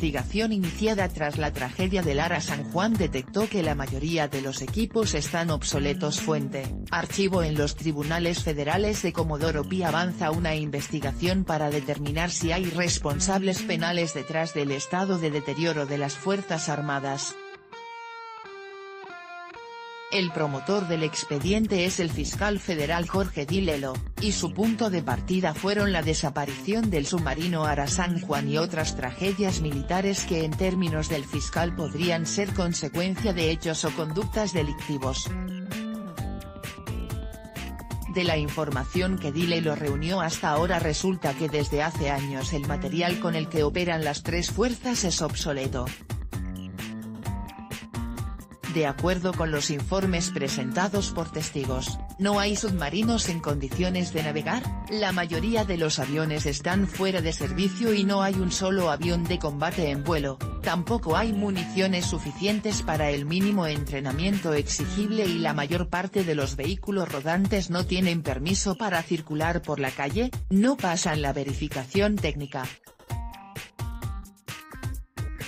investigación iniciada tras la tragedia del ARA San Juan detectó que la mayoría de los equipos están obsoletos. Fuente: archivo. En los tribunales federales de Comodoro Pi avanza una investigación para determinar si hay responsables penales detrás del estado de deterioro de las Fuerzas Armadas. El promotor del expediente es el fiscal federal Jorge Dilelo, y su punto de partida fueron la desaparición del submarino ARA San Juan y otras tragedias militares que en términos del fiscal podrían ser consecuencia de hechos o conductas delictivos. De la información que Dilelo reunió hasta ahora resulta que desde hace años el material con el que operan las tres fuerzas es obsoleto. De acuerdo con los informes presentados por testigos, no hay submarinos en condiciones de navegar, la mayoría de los aviones están fuera de servicio y no hay un solo avión de combate en vuelo, tampoco hay municiones suficientes para el mínimo entrenamiento exigible y la mayor parte de los vehículos rodantes no tienen permiso para circular por la calle, no pasan la verificación técnica.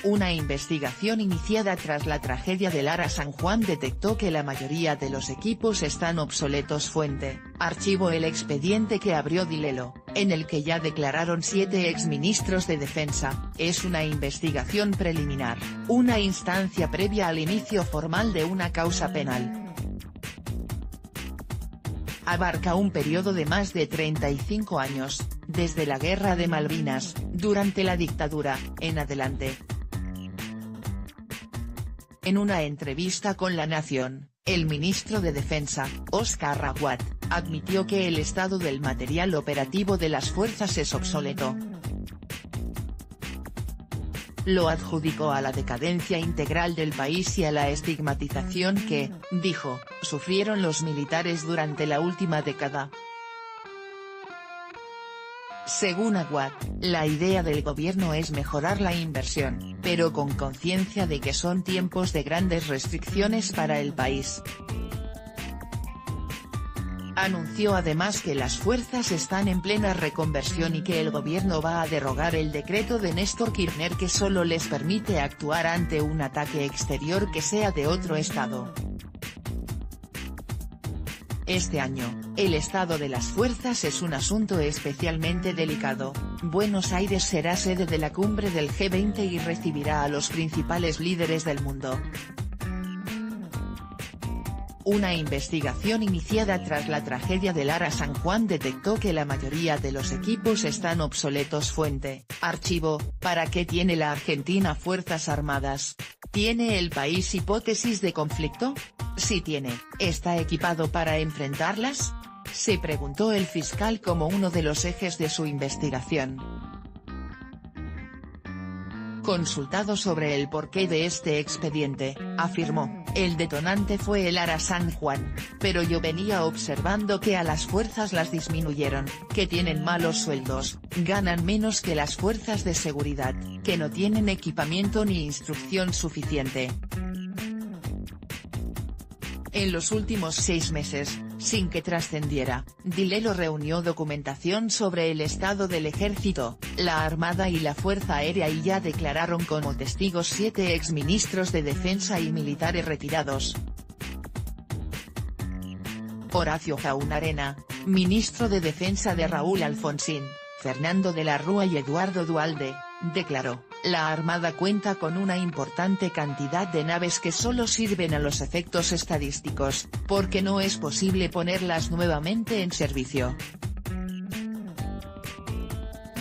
Una investigación iniciada tras la tragedia del ARA San Juan detectó que la mayoría de los equipos están obsoletos. Fuente: archivo. El expediente que abrió Dilelo, en el que ya declararon 7 exministros de Defensa, es una investigación preliminar, una instancia previa al inicio formal de una causa penal. Abarca un periodo de más de 35 años, desde la Guerra de Malvinas, durante la dictadura, en adelante. En una entrevista con La Nación, el ministro de Defensa, Óscar Raguat, admitió que el estado del material operativo de las fuerzas es obsoleto. Lo adjudicó a la decadencia integral del país y a la estigmatización que, dijo, sufrieron los militares durante la última década. Según Aguad, la idea del gobierno es mejorar la inversión, pero con conciencia de que son tiempos de grandes restricciones para el país. Anunció además que las fuerzas están en plena reconversión y que el gobierno va a derogar el decreto de Néstor Kirchner que solo les permite actuar ante un ataque exterior que sea de otro estado. Este año, el estado de las fuerzas es un asunto especialmente delicado. Buenos Aires será sede de la cumbre del G20 y recibirá a los principales líderes del mundo. Una investigación iniciada tras la tragedia del ARA San Juan detectó que la mayoría de los equipos están obsoletos. Fuente: archivo. ¿Para qué tiene la Argentina fuerzas armadas? ¿Tiene el país hipótesis de conflicto? Si tiene, ¿está equipado para enfrentarlas?, se preguntó el fiscal como uno de los ejes de su investigación. Consultado sobre el porqué de este expediente, afirmó: el detonante fue el ARA San Juan, pero yo venía observando que a las fuerzas las disminuyeron, que tienen malos sueldos, ganan menos que las fuerzas de seguridad, que no tienen equipamiento ni instrucción suficiente. En los últimos 6 meses, sin que trascendiera, Dilelo reunió documentación sobre el estado del ejército, la armada y la fuerza aérea y ya declararon como testigos 7 exministros de defensa y militares retirados. Horacio Jaunarena, ministro de Defensa de Raúl Alfonsín, Fernando de la Rúa y Eduardo Duhalde, declaró: la Armada cuenta con una importante cantidad de naves que solo sirven a los efectos estadísticos, porque no es posible ponerlas nuevamente en servicio.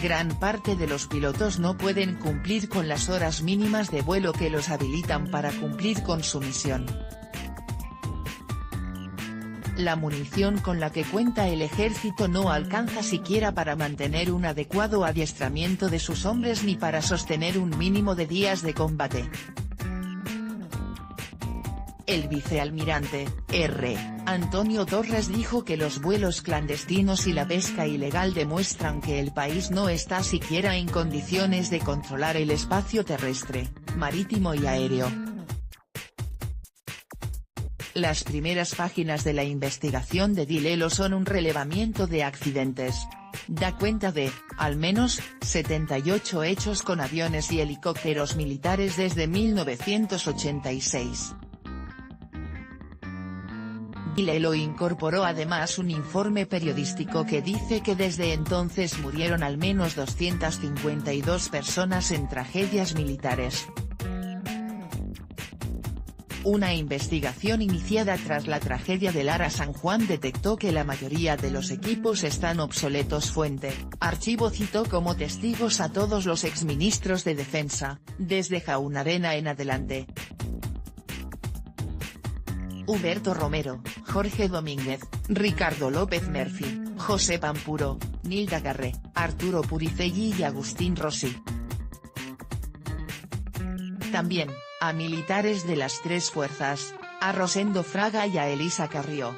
Gran parte de los pilotos no pueden cumplir con las horas mínimas de vuelo que los habilitan para cumplir con su misión. La munición con la que cuenta el ejército no alcanza siquiera para mantener un adecuado adiestramiento de sus hombres ni para sostener un mínimo de días de combate. El vicealmirante, R. Antonio Torres dijo que los vuelos clandestinos y la pesca ilegal demuestran que el país no está siquiera en condiciones de controlar el espacio terrestre, marítimo y aéreo. Las primeras páginas de la investigación de Dilelo son un relevamiento de accidentes. da cuenta de, al menos, 78 hechos con aviones y helicópteros militares desde 1986. DiLello incorporó además un informe periodístico que dice que desde entonces murieron al menos 252 personas en tragedias militares. Una investigación iniciada tras la tragedia del ARA San Juan detectó que la mayoría de los equipos están obsoletos. Fuente: Archivo citó como testigos a todos los exministros de Defensa, desde Jaunarena en adelante. Huberto Romero, Jorge Domínguez, Ricardo López Murphy, José Pampuro, Nilda Garré, Arturo Puricelli y Agustín Rossi. También, a militares de las tres fuerzas, a Rosendo Fraga y a Elisa Carrió.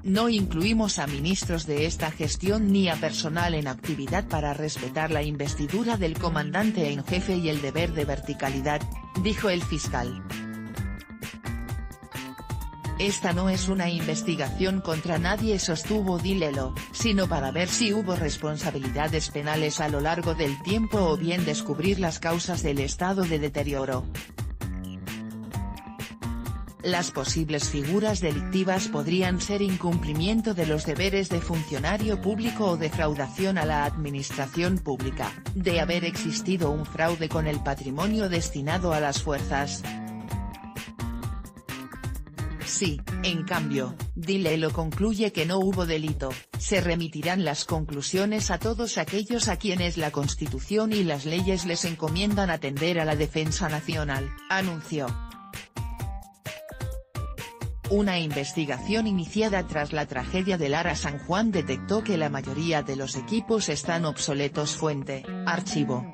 No incluimos a ministros de esta gestión ni a personal en actividad para respetar la investidura del comandante en jefe y el deber de verticalidad, dijo el fiscal. Esta no es una investigación contra nadie, sostuvo DiLello, sino para ver si hubo responsabilidades penales a lo largo del tiempo o bien descubrir las causas del estado de deterioro. Las posibles figuras delictivas podrían ser incumplimiento de los deberes de funcionario público o defraudación a la administración pública, de haber existido un fraude con el patrimonio destinado a las fuerzas. Si, en cambio, DiLello concluye que no hubo delito, se remitirán las conclusiones a todos aquellos a quienes la Constitución y las leyes les encomiendan atender a la defensa nacional, anunció. Una investigación iniciada tras la tragedia del ARA San Juan detectó que la mayoría de los equipos están obsoletos. Fuente: Archivo.